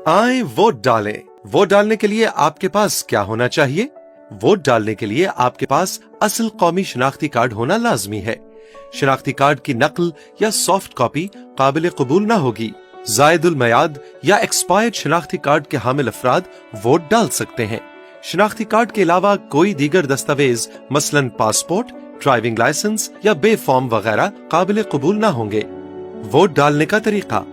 आए वोट डालें। वोट डालने के लिए आपके पास क्या होना चाहिए? वोट डालने के लिए आपके पास असल कौमी शनाख्ती कार्ड होना लाजमी है। शनाख्ती कार्ड की नकल या सॉफ्ट कॉपी काबिल कबूल न होगी। जायदुल मयाद या एक्सपायर्ड शनाख्ती कार्ड के हामिल अफराद वोट डाल सकते हैं। शनाख्ती कार्ड के अलावा कोई दीगर दस्तावेज मसलन पासपोर्ट, ड्राइविंग लाइसेंस या बे फॉर्म वगैरह काबिल कबूल न होंगे। वोट डालने का तरीका: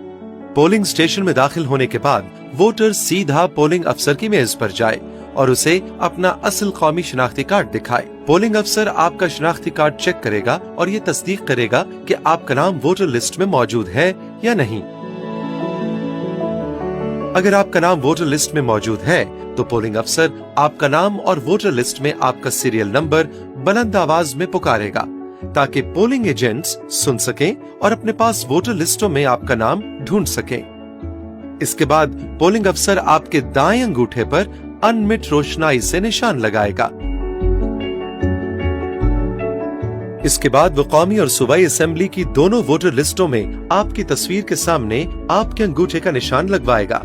पोलिंग स्टेशन में दाखिल होने के बाद वोटर सीधा पोलिंग अफसर की मेज पर जाए और उसे अपना असल कौमी शनाख्ती कार्ड दिखाए। पोलिंग अफसर आपका शनाख्ती कार्ड चेक करेगा और ये तस्दीक करेगा कि आपका नाम वोटर लिस्ट में मौजूद है या नहीं। अगर आपका नाम वोटर लिस्ट में मौजूद है तो पोलिंग अफसर आपका नाम और वोटर लिस्ट में आपका सीरियल नंबर बुलंद आवाज में पुकारेगा ताकि पोलिंग एजेंट्स सुन सकें और अपने पास वोटर लिस्टों में आपका नाम ढूंढ सकें। इसके बाद पोलिंग अफसर आपके दाएं अंगूठे पर अनमिट रोशनाई से निशान लगाएगा। इसके बाद वो कौमी और सूबाई असेंबली की दोनों वोटर लिस्टों में आपकी तस्वीर के सामने आपके अंगूठे का निशान लगवाएगा।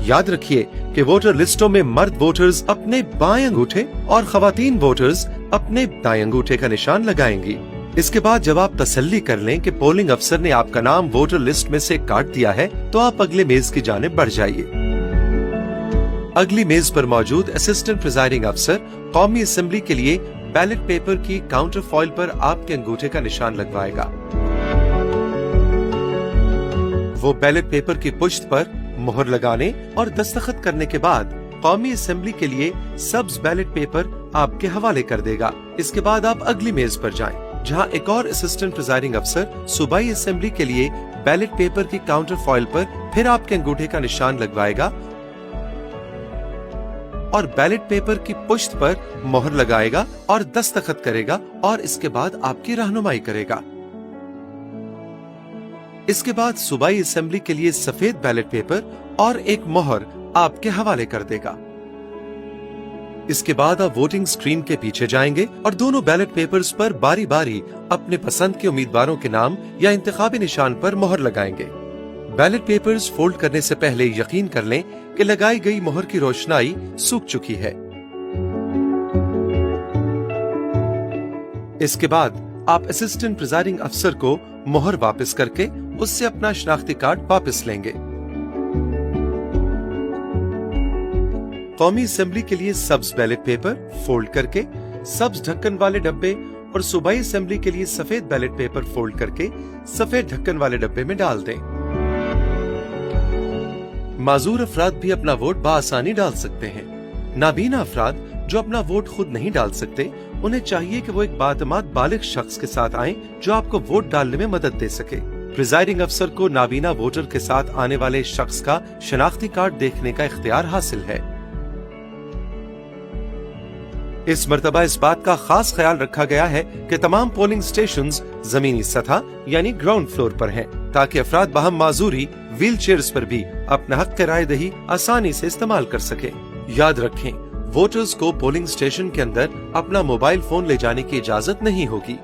याद रखिए कि वोटर लिस्टों में मर्द वोटर्स अपने बाएं अंगूठे और खवातीन वोटर्स अपने दाएं अंगूठे का निशान लगाएंगी। इसके बाद जब आप तसल्ली कर लें कि पोलिंग अफसर ने आपका नाम वोटर लिस्ट में से काट दिया है तो आप अगले मेज की जानिब बढ़ जाइए। अगली मेज पर मौजूद असिस्टेंट प्रिजाइडिंग अफसर कौमी असेंबली के लिए बैलेट पेपर की काउंटर फॉइल पर आपके अंगूठे का निशान लगवाएगा। वो बैलेट पेपर की पुश्त पर मोहर लगाने और दस्तखत करने के बाद कौमी असेंबली के लिए सब्ज बैलेट पेपर आपके हवाले कर देगा। इसके बाद आप अगली मेज पर जाएं, जहां एक और असिस्टेंट प्रिजाइडिंग अफसर सूबाई असेंबली के लिए बैलेट पेपर की काउंटर फॉइल पर फिर आपके अंगूठे का निशान लगवाएगा और बैलेट पेपर की पुश्त पर मोहर लगाएगा और दस्तखत करेगा और इसके बाद आपकी रहनुमाई करेगा। इसके बाद सूबाई असेंबली के लिए सफेद बैलेट पेपर और एक मोहर आपके हवाले कर देगा। इसके बाद आप वोटिंग स्क्रीन के पीछे जाएंगे और दोनों बैलेट पेपर्स पर बारी बारी अपने पसंद के उम्मीदवारों के नाम या इंतखाबी निशान पर मोहर लगाएंगे। बैलेट पेपर्स फोल्ड करने से पहले यकीन कर लें कि लगाई गई मोहर की रोशनाई सूख चुकी है। इसके बाद आप असिस्टेंट प्रिजाइडिंग अफसर को मोहर वापस करके उससे अपना शनाख्ती कार्ड वापस लेंगे। कौमी असेंबली के लिए सब्ज बैलेट पेपर फोल्ड करके सब्ज ढक्कन वाले डब्बे और सूबाई असेंबली के लिए सफेद बैलेट पेपर फोल्ड करके सफेद ढक्कन वाले डब्बे में डाल दें। माजूर अफराद भी अपना वोट बआसानी डाल सकते हैं। नाबीना अफराद जो अपना वोट खुद नहीं डाल सकते, उन्हें चाहिए कि वो एक बातमाद बालिग शख्स के साथ आएं जो आपको वोट डालने में मदद दे सके। प्रिजाइडिंग अफसर को नाबीना वोटर के साथ आने वाले शख्स का शनाख्ती कार्ड देखने का इख्तियार हासिल है। इस मर्तबा इस बात का खास ख्याल रखा गया है कि तमाम पोलिंग स्टेशंस जमीनी सतह यानी ग्राउंड फ्लोर पर हैं, ताकि अफराद बहम माजूरी व्हील चेयर्स पर भी अपना हक राय दही आसानी से इस्तेमाल कर सके। याद रखें, वोटर्स को पोलिंग स्टेशन के अंदर अपना मोबाइल फोन ले जाने की इजाजत नहीं होगी।